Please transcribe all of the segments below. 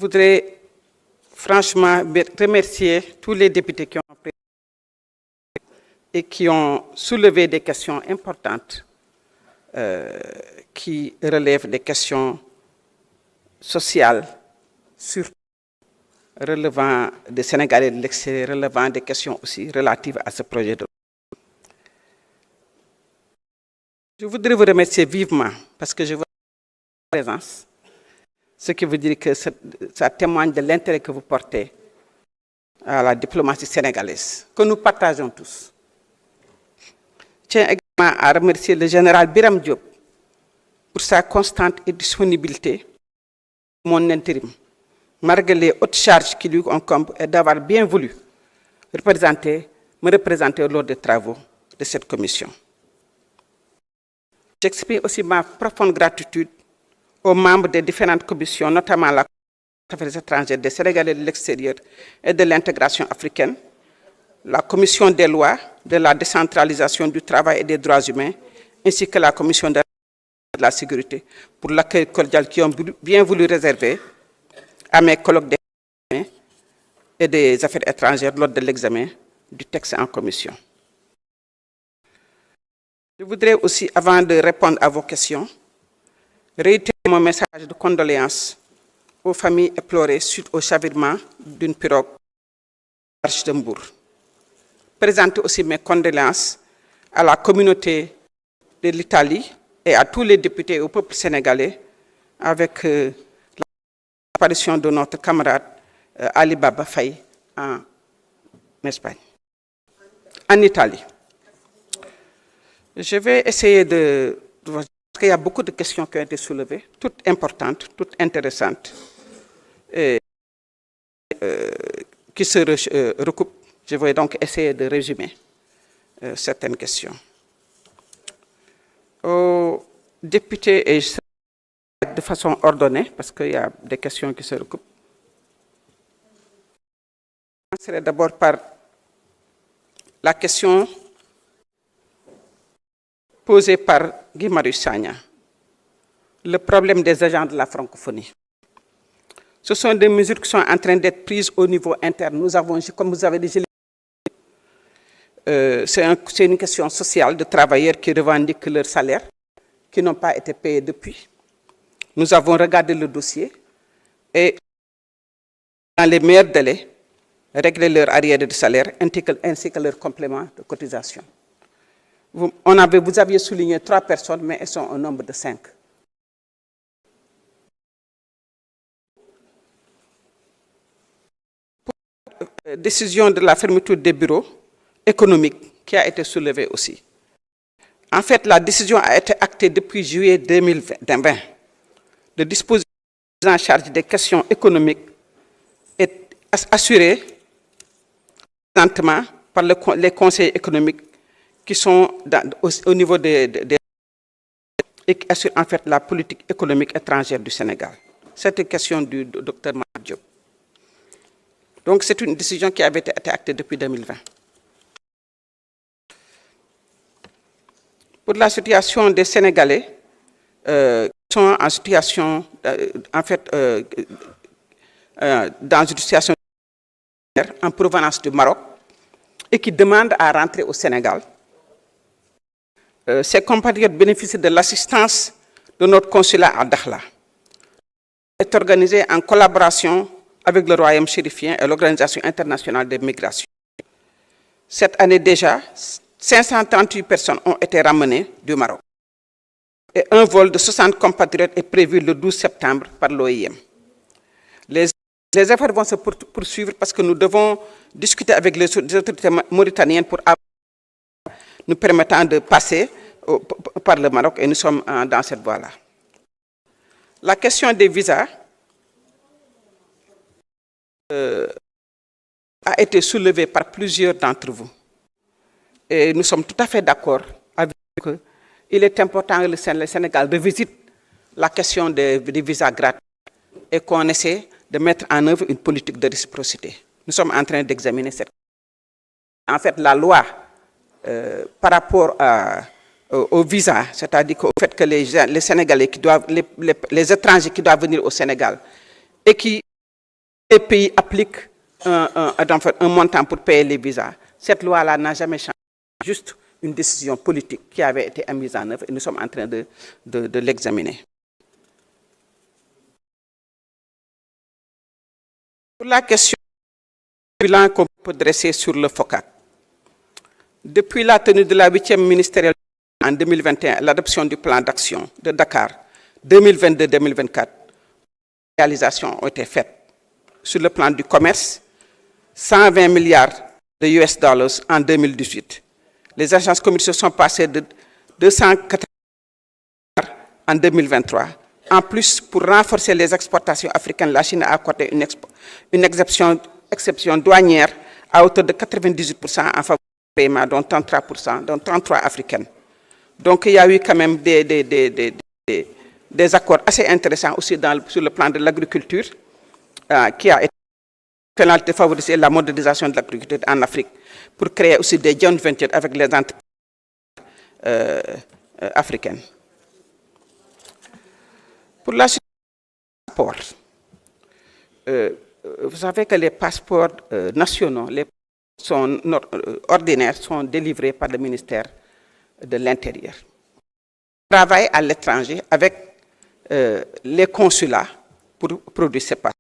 Je voudrais franchement remercier tous les députés qui ont pris et qui ont soulevé des questions importantes qui relèvent des questions sociales, surtout relevant des Sénégalais de l'extérieur, relevant des questions aussi relatives à ce projet de loi. Je voudrais vous remercier vivement parce que je vois votre présence, ce qui veut dire que ça témoigne de l'intérêt que vous portez à la diplomatie sénégalaise, que nous partageons tous. Je tiens également à remercier le général Biram Diop pour sa constante et disponibilité pour mon intérim, malgré les hautes charges qui lui incombent et d'avoir bien voulu me représenter lors des travaux de cette commission. J'exprime aussi ma profonde gratitude aux membres des différentes commissions, notamment la Commission des affaires étrangères, des Sénégalais de l'extérieur et de l'intégration africaine, la Commission des lois, de la décentralisation du travail et des droits humains, ainsi que la Commission de la sécurité, pour l'accueil cordial qu'ils ont bien voulu réserver à mes collègues et des affaires étrangères lors de l'examen du texte en commission. Je voudrais aussi, avant de répondre à vos questions, réitérer mon message de condoléances aux familles éplorées suite au chavirement d'une pirogue à l'Arche de Mbour. Présenter aussi mes condoléances à la communauté de l'Italie et à tous les députés et au peuple sénégalais avec l'apparition de notre camarade Ali Baba Faye en Espagne, en Italie. Je vais essayer parce qu'il y a beaucoup de questions qui ont été soulevées, toutes importantes, toutes intéressantes, et, qui se recoupent. Je vais donc essayer de résumer certaines questions. Aux députés, et de façon ordonnée, parce qu'il y a des questions qui se recoupent. Je commencerai d'abord par la question posée par Guy Marius Sagna, le problème des agents de la francophonie. Ce sont des mesures qui sont en train d'être prises au niveau interne. Nous avons, comme vous avez déjà c'est une question sociale de travailleurs qui revendiquent leur salaire, qui n'ont pas été payés depuis. Nous avons regardé le dossier et, dans les meilleurs délais, régler leur arriéré de salaire ainsi que leur complément de cotisation. Vous aviez souligné 3 personnes, mais elles sont au nombre de 5. Pour la décision de la fermeture des bureaux économiques qui a été soulevée aussi. En fait, la décision a été actée depuis juillet 2020. Le dispositif en charge des questions économiques est assuré présentement par les conseils économiques qui sont au niveau et qui assurent en fait la politique économique étrangère du Sénégal. C'est une question du Dr Mahmoud Diop. Donc c'est une décision qui avait été actée depuis 2020. Pour la situation des Sénégalais qui sont en situation, dans une situation en provenance du Maroc et qui demandent à rentrer au Sénégal, ces compatriotes bénéficient de l'assistance de notre consulat à Dakhla. C'est organisé en collaboration avec le Royaume chérifien et l'Organisation internationale des migrations. Cette année déjà, 538 personnes ont été ramenées du Maroc. Et un vol de 60 compatriotes est prévu le 12 septembre par l'OIM. Les efforts vont se poursuivre parce que nous devons discuter avec les autorités mauritaniennes pour nous permettant de passer par le Maroc et nous sommes dans cette voie-là. La question des visas a été soulevée par plusieurs d'entre vous. Et nous sommes tout à fait d'accord avec vous qu'il est important que le Sénégal revisite la question des visas gratuits et qu'on essaie de mettre en œuvre une politique de réciprocité. Nous sommes en train d'examiner cette question. En fait, la loi par rapport au visa, c'est-à-dire au fait que les Sénégalais qui doivent, les étrangers qui doivent venir au Sénégal et qui les pays appliquent un montant pour payer les visas. Cette loi-là n'a jamais changé. Juste une décision politique qui avait été mise en œuvre et nous sommes en train de l'examiner. Pour la question du bilan qu'on peut dresser sur le FOCAC. Depuis la tenue de la 8e ministérielle en 2021, l'adoption du plan d'action de Dakar 2022-2024, les réalisations ont été faites sur le plan du commerce, 120 milliards de US dollars en 2018. Les agences commerciales sont passées de 280 milliards en 2023. En plus, pour renforcer les exportations africaines, la Chine a accordé une exception douanière à hauteur de 98% en faveur du paiement, dont 33%, dont 33 africaines. Donc il y a eu quand même des accords assez intéressants aussi sur le plan de l'agriculture, qui a été de favoriser la modernisation de l'agriculture en Afrique pour créer aussi des joint ventures avec les entreprises africaines. Pour la suite des passeports, vous savez que les passeports nationaux, ordinaires, sont délivrés par le ministère de l'Intérieur. On travaille à l'étranger avec les consulats pour produire ces passeports.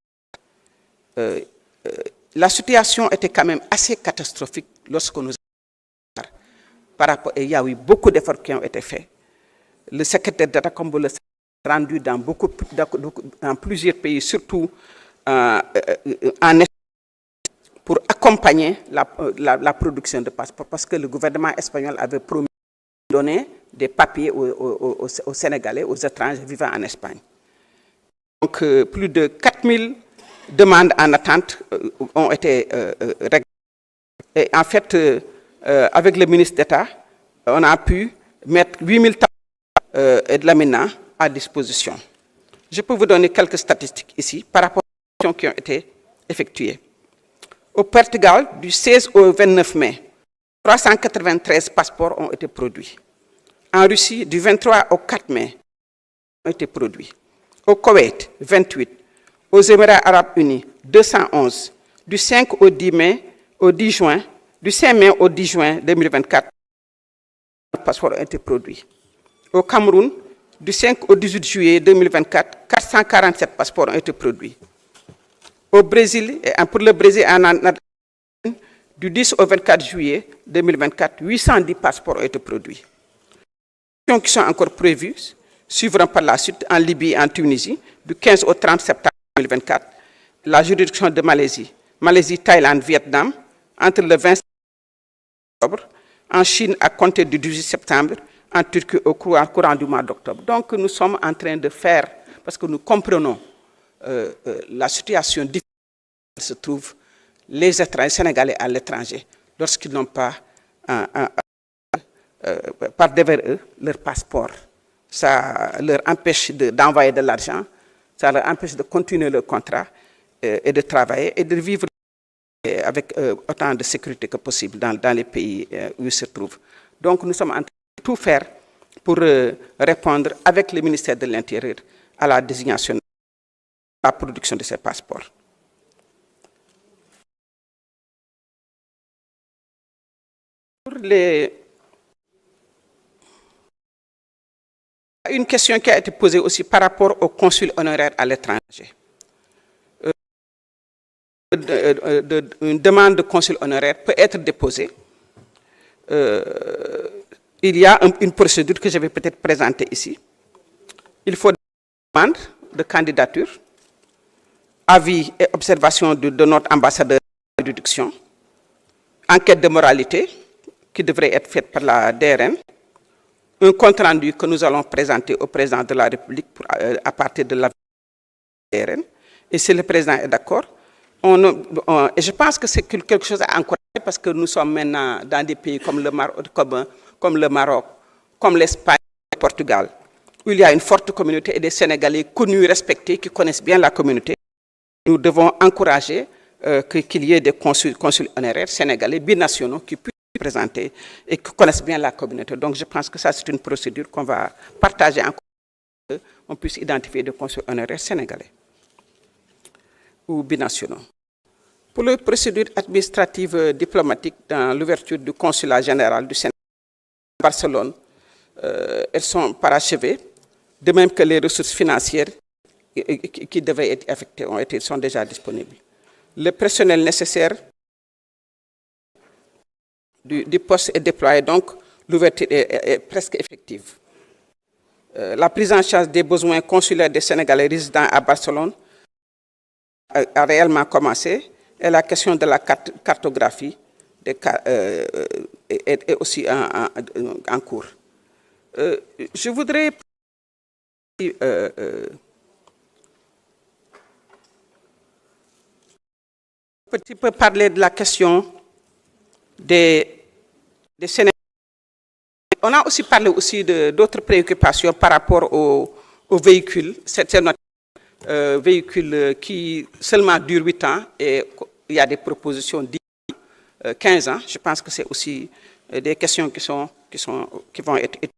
La situation était quand même assez catastrophique lorsque nous avons par rapport, et il y a eu beaucoup d'efforts qui ont été faits. Le secrétaire d'État, comme vous le savez, rendu dans plusieurs pays, surtout en Espagne, pour accompagner la production de passeports, parce que le gouvernement espagnol avait promis de donner des papiers aux Sénégalais, aux étrangers vivant en Espagne. Donc, plus de 4000 demandes en attente ont été réglées. Et en fait, avec le ministre d'État, on a pu mettre 8000 tableaux et de laminats à disposition. Je peux vous donner quelques statistiques ici par rapport aux actions qui ont été effectuées. Au Portugal, du 16 au 29 mai, 393 passeports ont été produits. En Russie, du 23 au 4 mai, ont été produits. Au Koweït, 28. Aux Émirats arabes unis, 211. Du 5 au 10 mai, au 10 juin, du 5 mai au 10 juin 2024, les passeports ont été produits. Au Cameroun, du 5 au 18 juillet 2024, 447 passeports ont été produits. Au Brésil, et pour le Brésil, du 10 au 24 juillet 2024, 810 passeports ont été produits. Les actions qui sont encore prévues suivront par la suite en Libye et en Tunisie, du 15 au 30 septembre 2024, la juridiction de Malaisie, Thaïlande, Vietnam, entre le 20 octobre, en Chine à compter du 18 septembre, en Turquie au courant du mois d'octobre. Donc nous sommes en train de faire, parce que nous comprenons la situation difficile où se trouvent les étrangers sénégalais à l'étranger lorsqu'ils n'ont pas, par devers eux, leur passeport. Ça leur empêche d'envoyer de l'argent, ça leur empêche de continuer leur contrat et de travailler et de vivre avec autant de sécurité que possible dans les pays où ils se trouvent. Donc nous sommes en train de tout faire pour répondre avec le ministère de l'Intérieur à la désignation, à la production de ces passeports. Pour une question qui a été posée aussi par rapport aux consuls honoraires à l'étranger. Une demande de consul honoraire peut être déposée. Il y a une procédure que je vais peut-être présenter ici. Il faut une demande de candidature, avis et observation de notre ambassadeur de juridiction, enquête de moralité qui devrait être faite par la DRN, un compte rendu que nous allons présenter au président de la République à partir de la DRN. Et si le président est d'accord, et je pense que c'est quelque chose à encourager parce que nous sommes maintenant dans des pays comme le Maroc, comme l'Espagne et le Portugal, où il y a une forte communauté et des Sénégalais connus, respectés, qui connaissent bien la communauté. Nous devons encourager qu'il y ait des consuls honoraires sénégalais, binationaux, qui puissent se présenter et qui connaissent bien la communauté. Donc je pense que ça, c'est une procédure qu'on va partager encore, qu'on puisse identifier des consuls honoraires sénégalais. ou binationaux. Pour les procédures administratives diplomatiques dans l'ouverture du consulat général du Sénégal à Barcelone, elles sont parachevées, de même que les ressources financières qui devaient être affectées sont déjà disponibles. Le personnel nécessaire du poste est déployé, donc l'ouverture est presque effective. La prise en charge des besoins consulaires des Sénégalais résidant à Barcelone a réellement commencé et la question de la cartographie est aussi en cours. Je voudrais un petit peu parler de la question des Sénégalais. On a aussi parlé d'autres préoccupations par rapport aux véhicules. C'est notre véhicule qui seulement dure 8 ans et il y a des propositions de 15 ans. Je pense que c'est aussi des questions qui vont être étudiées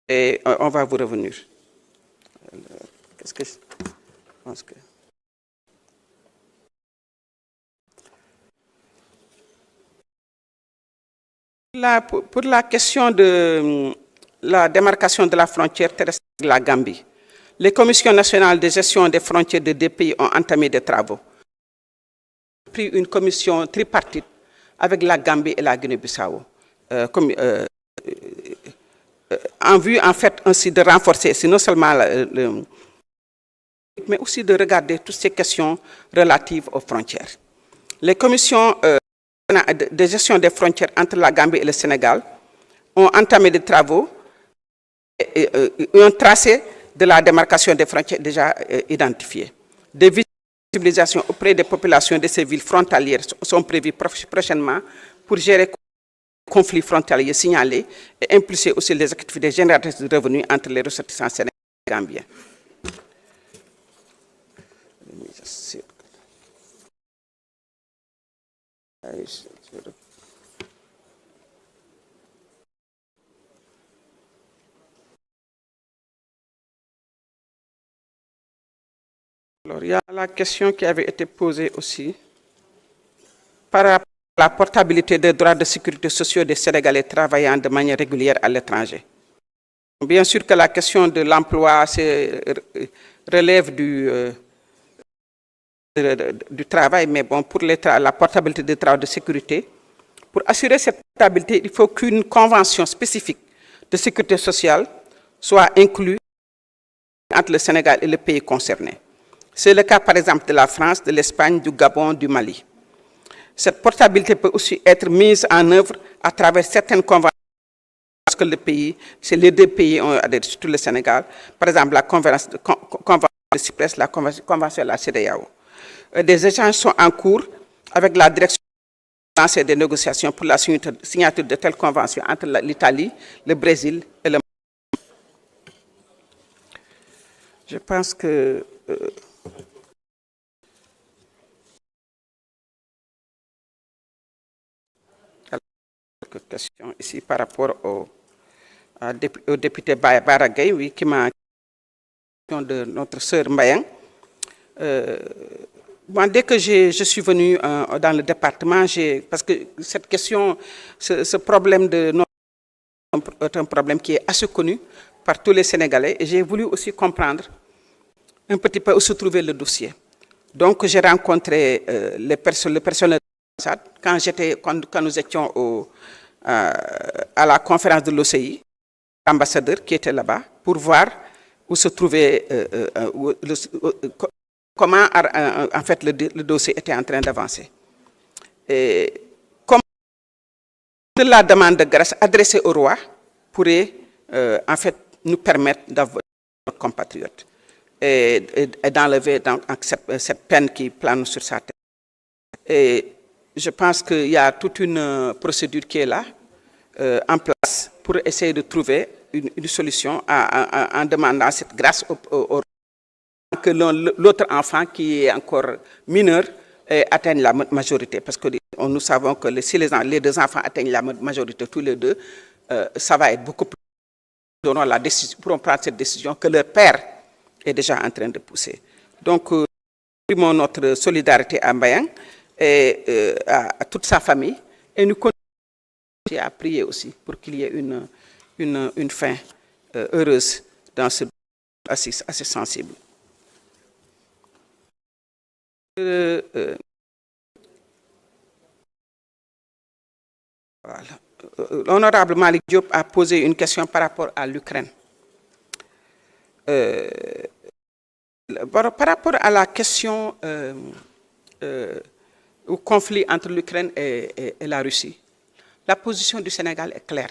et on va vous revenir. Qu'est-ce que je pense que... Pour la question de la démarcation de la frontière terrestre de la Gambie, les commissions nationales de gestion des frontières des deux pays ont entamé des travaux. On a pris une commission tripartite avec la Gambie et la Guinée-Bissau, en vue en fait ainsi de renforcer, non seulement mais aussi de regarder toutes ces questions relatives aux frontières. Les commissions de gestion des frontières entre la Gambie et le Sénégal ont entamé des travaux et un tracé de la démarcation des frontières déjà identifiées. Des sensibilisations auprès des populations de ces villes frontalières sont prévues prochainement pour gérer les conflits frontaliers signalés et impulser aussi les activités génératrices de revenus entre les ressortissants sénégalais et gambiens. Alors, il y a la question qui avait été posée aussi par rapport à la portabilité des droits de sécurité sociaux des Sénégalais travaillant de manière régulière à l'étranger. Bien sûr que la question de l'emploi relève du travail, mais bon, pour la portabilité des travaux de sécurité, pour assurer cette portabilité, il faut qu'une convention spécifique de sécurité sociale soit inclue entre le Sénégal et le pays concerné. C'est le cas, par exemple, de la France, de l'Espagne, du Gabon, du Mali. Cette portabilité peut aussi être mise en œuvre à travers certaines conventions parce que les deux pays ont adhéré, surtout le Sénégal. Par exemple, la convention de Cyprès, la convention de la CEDEAO. Des échanges sont en cours avec la direction des négociations pour la signature de telles conventions entre l'Italie, le Brésil et le Mali. Je pense que quelques questions ici par rapport au député Baragay, oui, qui m'a de notre sœur Mbayang. Dès que je suis venu dans le département, parce que cette question, ce problème est un problème qui est assez connu par tous les Sénégalais, et j'ai voulu aussi comprendre un petit peu où se trouvait le dossier. Donc j'ai rencontré le personnel de l'ambassade quand nous étions à la conférence de l'OCI, l'ambassadeur qui était là-bas, pour voir où se trouvait, comment en fait le dossier était en train d'avancer. Comme la demande de grâce adressée au roi pourrait en fait nous permettre d'avoir notre compatriote et d'enlever cette peine qui plane sur sa tête. Et je pense qu'il y a toute une procédure qui est là, en place, pour essayer de trouver une solution en demandant cette grâce au roi, que l'autre enfant qui est encore mineur atteigne la majorité. Parce que nous savons que si les deux enfants atteignent la majorité tous les deux, ça va être beaucoup plus. Ils pourront prendre cette décision que leur père est déjà en train de pousser. Donc, exprimons notre solidarité à Mbayang et à toute sa famille. Et nous continuons à prier aussi pour qu'il y ait une fin heureuse dans ce assez sensible. Voilà. L'honorable Malik Diop a posé une question par rapport à l'Ukraine. Par rapport à la question au conflit entre l'Ukraine et la Russie, la position du Sénégal est claire.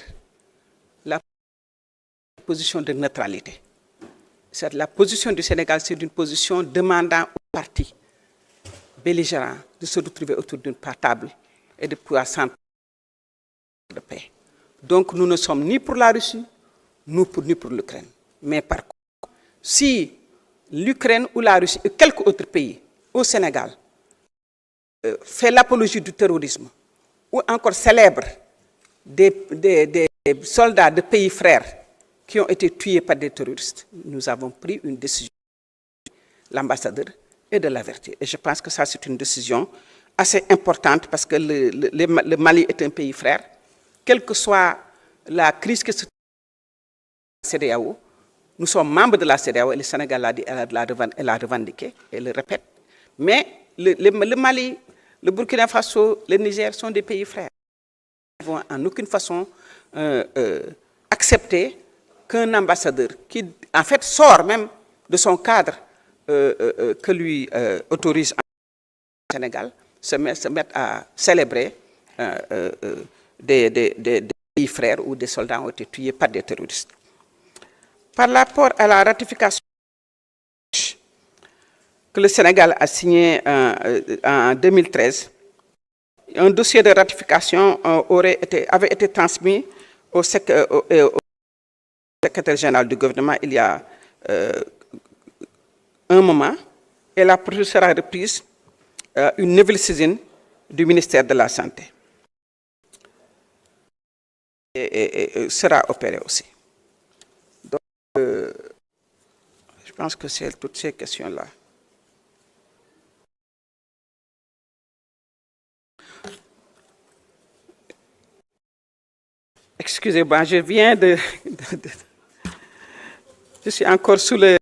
La position de neutralité. La position du Sénégal, c'est une position demandant aux partis belligérants de se retrouver autour d'une table et de pouvoir s'entendre de paix. Donc nous ne sommes ni pour la Russie, ni pour l'Ukraine. Mais par contre, si l'Ukraine ou la Russie ou quelque autre pays au Sénégal fait l'apologie du terrorisme ou encore célèbre des soldats de pays frères qui ont été tués par des terroristes, nous avons pris une décision, l'ambassadeur, et de l'avertir. Et je pense que ça, c'est une décision assez importante parce que le Mali est un pays frère. Quelle que soit la crise que se trouve dans la CEDEAO, nous sommes membres de la CEDEAO et le Sénégal l'a revendiqué et le répète. Mais le Mali, le Burkina Faso, le Niger sont des pays frères. Nous n'avons en aucune façon accepté qu'un ambassadeur qui, en fait, sort même de son cadre que lui autorise au Sénégal, se mette à célébrer des pays frères où des soldats ont été tués par des terroristes. Par rapport à la ratification que le Sénégal a signée en 2013, un dossier de ratification avait été transmis au secrétaire général du gouvernement il y a un moment, et la procédure sera reprise une nouvelle saisine du ministère de la Santé. Et sera opérée aussi. Donc, je pense que c'est toutes ces questions-là. Excusez-moi, je viens je suis encore sous le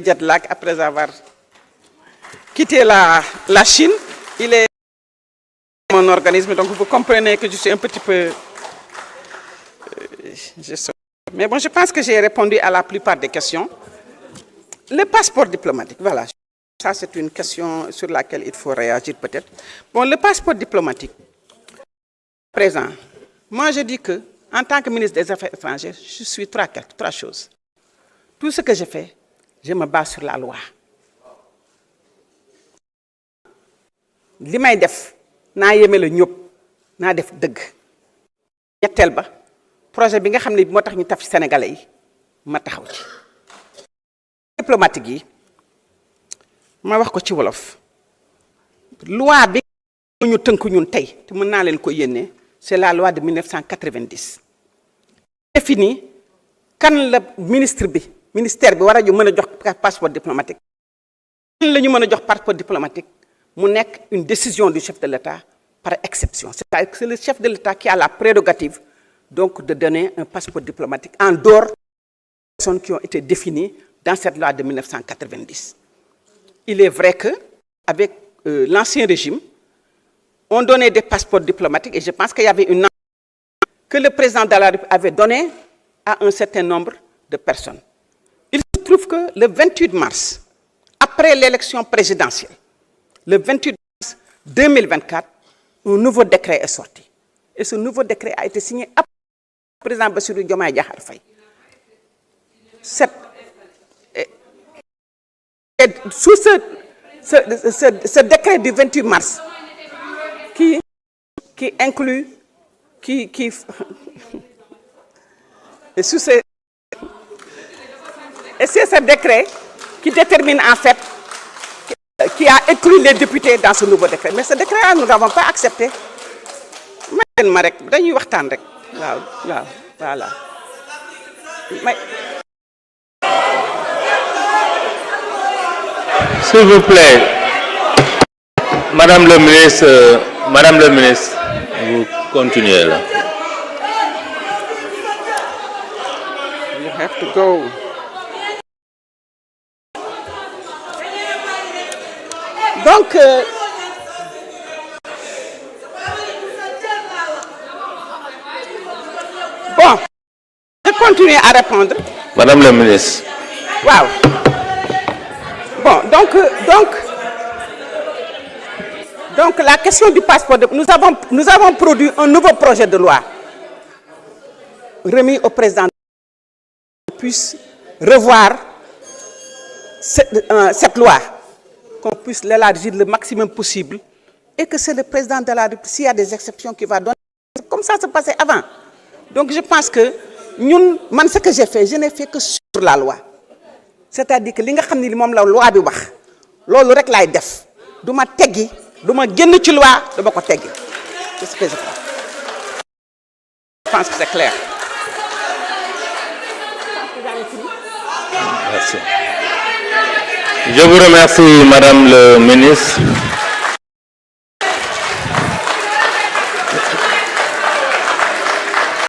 jet lag après avoir quitté la Chine. Il est mon organisme, donc vous comprenez que je suis un petit peu... Mais bon, je pense que j'ai répondu à la plupart des questions. Le passeport diplomatique, voilà. Ça, c'est une question sur laquelle il faut réagir peut-être. Bon, le passeport diplomatique, présent, moi je dis que, en tant que ministre des Affaires étrangères, je suis trois choses. Tout ce que je fais, je me base sur la loi. Li may def naa yéeme la ñëpp naa def dëgg ñetteel ba projet bi nga xam ne moo tax ñu taf ci Sénégalais yi ma taxaw ci diplomatique yi ma wax ko ci wolof loi bi ñu tënk ñun tey te mën naa leen ko yéene c'est la loi de 1990 définit kan la ministère bi war a ñu mën a jox passeport diplomatique kan la ñu mën a jox passeport diplomatique mu nekk une décision du chef de l'État par exception. C'est-à-dire que c'est le chef de l'État qui a la prérogative donc de donner un passeport diplomatique en dehors des personnes qui ont été définies dans cette loi de 1990. Il est vrai qu'avec l'ancien régime, on donnait des passeports diplomatiques et je pense qu'il y avait une que le président de la République avait donné à un certain nombre de personnes. Il se trouve que le 28 mars, après l'élection présidentielle, le 28 mars 2024, un nouveau décret est sorti. Et ce nouveau décret a été signé après le président Bassirou Diomaye Diakhar Faye. Sous ce décret du 28 mars, qui inclut, et c'est ce décret qui détermine en fait, qui a inclus les députés dans ce nouveau décret. Mais ce décret-là, nous n'avons pas accepté. Voilà. S'il vous plaît. Madame le ministre, vous continuez là. You have to go. Donc, bon, je continue à répondre. Madame le ministre. Wow. Bon, donc la question du passeport, nous avons produit un nouveau projet de loi remis au président pour qu'il puisse revoir cette loi, qu'on puisse l'élargir le maximum possible et que c'est le président de la République, s'il y a des exceptions, qui va donner, comme ça se passait avant. Donc je pense que nous, ce que j'ai fait, je n'ai fait que sur la loi. C'est-à-dire que ce que je sais, la loi bi wax lolu rek lay def duma teggi duma génn ci loi dama ko teggi. C'est ce que je fais. Je pense que c'est clair. Merci. Je vous remercie, Madame le ministre.